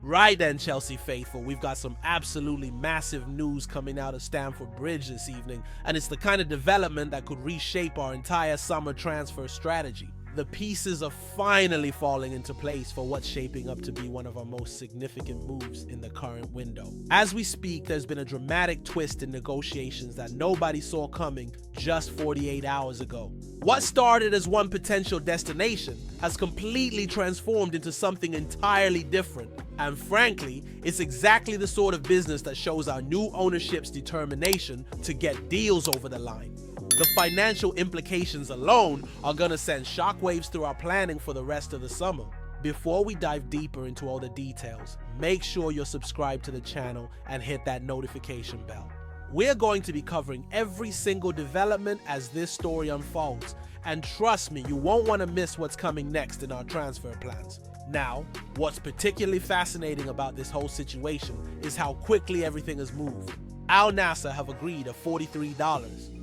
Right then, Chelsea faithful, we've got some absolutely massive news coming out of Stamford Bridge this evening, and it's the kind of development that could reshape our entire summer transfer strategy. The pieces are finally falling into place for what's shaping up to be one of our most significant moves in the current window. As we speak, there's been a dramatic twist in negotiations that nobody saw coming just 48 hours ago. What started as one potential destination has completely transformed into something entirely different. And frankly, it's exactly the sort of business that shows our new ownership's determination to get deals over the line. The financial implications alone are gonna send shockwaves through our planning for the rest of the summer. Before we dive deeper into all the details, make sure you're subscribed to the channel and hit that notification bell. We're going to be covering every single development as this story unfolds, and trust me, you won't want to miss what's coming next in our transfer plans. Now, what's particularly fascinating about this whole situation is how quickly everything has moved. Al-Nassr have agreed a $43.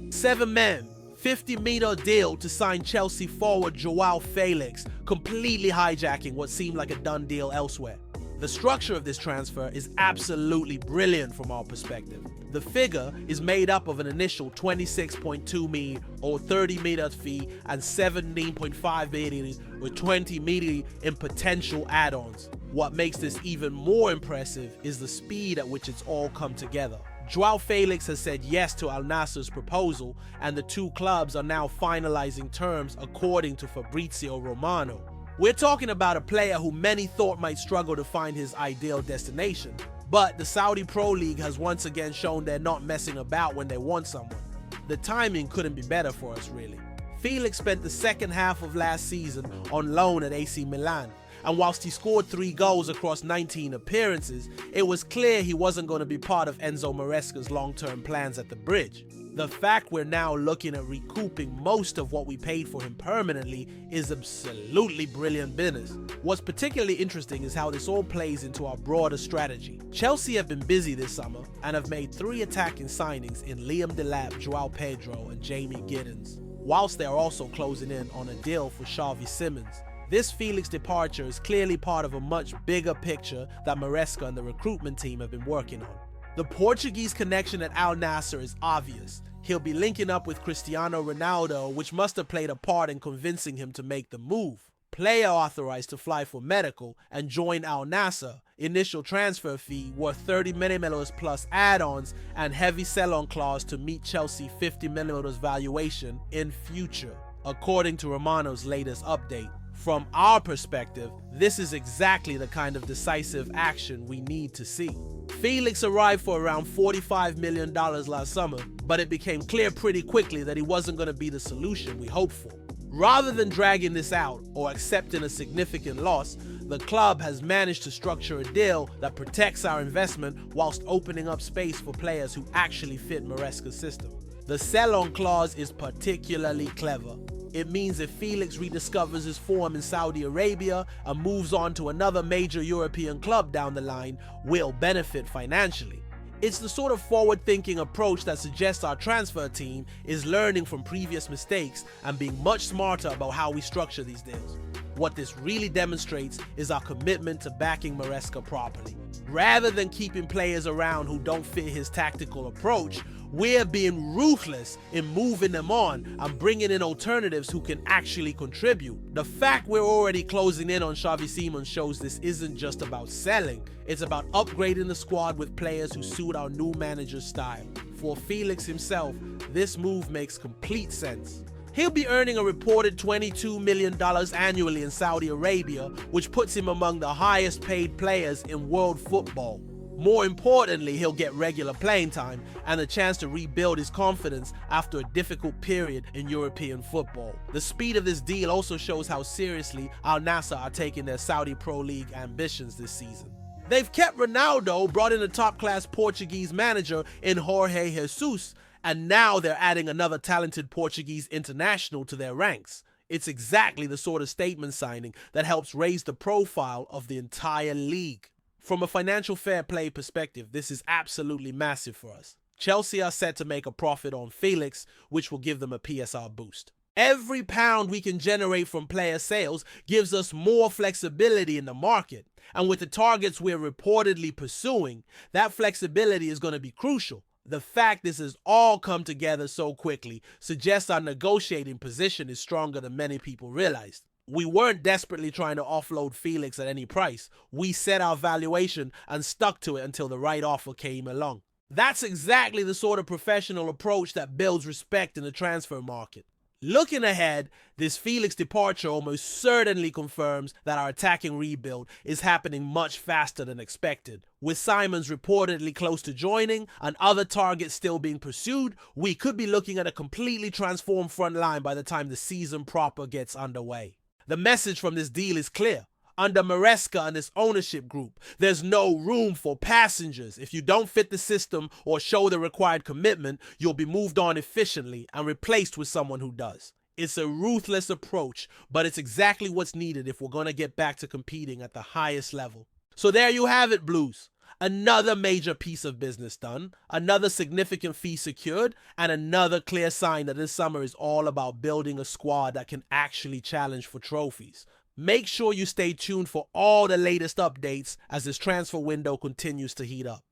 7-man, 50-meter deal to sign Chelsea forward Joao Felix, completely hijacking what seemed like a done deal elsewhere. The structure of this transfer is absolutely brilliant from our perspective. The figure is made up of an initial 26.2 million or 30-meter fee and 17.5 million or 20 million in potential add-ons. What makes this even more impressive is the speed at which it's all come together. Joao Felix has said yes to Al-Nassr's proposal, and the two clubs are now finalizing terms according to Fabrizio Romano. We're talking about a player who many thought might struggle to find his ideal destination, but the Saudi Pro League has once again shown they're not messing about when they want someone. The timing couldn't be better for us, really. Felix spent the second half of last season on loan at AC Milan, and whilst he scored 3 goals across 19 appearances, it was clear he wasn't going to be part of Enzo Maresca's long-term plans at the Bridge. The fact we're now looking at recouping most of what we paid for him permanently is absolutely brilliant business. What's particularly interesting is how this all plays into our broader strategy. Chelsea have been busy this summer and have made 3 attacking signings in Liam Delap, Joao Pedro and Jamie Giddens, whilst they are also closing in on a deal for Xavi Simons. This Felix departure is clearly part of a much bigger picture that Maresca and the recruitment team have been working on. The Portuguese connection at Al-Nassr is obvious. He'll be linking up with Cristiano Ronaldo, which must have played a part in convincing him to make the move. Player authorized to fly for medical and join Al-Nassr. Initial transfer fee worth 30 million plus add-ons and heavy sell-on clause to meet Chelsea 50 million valuation in future, according to Romano's latest update. From our perspective, this is exactly the kind of decisive action we need to see. Felix arrived for around $45 million last summer, but it became clear pretty quickly that he wasn't going to be the solution we hoped for. Rather than dragging this out or accepting a significant loss, the club has managed to structure a deal that protects our investment whilst opening up space for players who actually fit Maresca's system. The sell-on clause is particularly clever. It means if Felix rediscovers his form in Saudi Arabia and moves on to another major European club down the line, we'll benefit financially. It's the sort of forward-thinking approach that suggests our transfer team is learning from previous mistakes and being much smarter about how we structure these deals. What this really demonstrates is our commitment to backing Maresca properly. Rather than keeping players around who don't fit his tactical approach, we're being ruthless in moving them on and bringing in alternatives who can actually contribute. The fact we're already closing in on Xavi Simons shows this isn't just about selling, it's about upgrading the squad with players who suit our new manager's style. For Felix himself, this move makes complete sense. He'll be earning a reported $22 million annually in Saudi Arabia, which puts him among the highest paid players in world football. More importantly, he'll get regular playing time and the chance to rebuild his confidence after a difficult period in European football. The speed of this deal also shows how seriously Al-Nassr are taking their Saudi Pro League ambitions this season. They've kept Ronaldo, brought in a top-class Portuguese manager in Jorge Jesus, and now they're adding another talented Portuguese international to their ranks. It's exactly the sort of statement signing that helps raise the profile of the entire league. From a financial fair play perspective, this is absolutely massive for us. Chelsea are set to make a profit on Felix, which will give them a PSR boost. Every pound we can generate from player sales gives us more flexibility in the market. And with the targets we're reportedly pursuing, that flexibility is going to be crucial. The fact this has all come together so quickly suggests our negotiating position is stronger than many people realized. We weren't desperately trying to offload Felix at any price. We set our valuation and stuck to it until the right offer came along. That's exactly the sort of professional approach that builds respect in the transfer market. Looking ahead, this Felix departure almost certainly confirms that our attacking rebuild is happening much faster than expected. With Simons reportedly close to joining and other targets still being pursued, we could be looking at a completely transformed front line by the time the season proper gets underway. The message from this deal is clear. Under Maresca and this ownership group, there's no room for passengers. If you don't fit the system or show the required commitment, you'll be moved on efficiently and replaced with someone who does. It's a ruthless approach, but it's exactly what's needed if we're going to get back to competing at the highest level. So there you have it, Blues. Another major piece of business done, another significant fee secured, and another clear sign that this summer is all about building a squad that can actually challenge for trophies. Make sure you stay tuned for all the latest updates as this transfer window continues to heat up.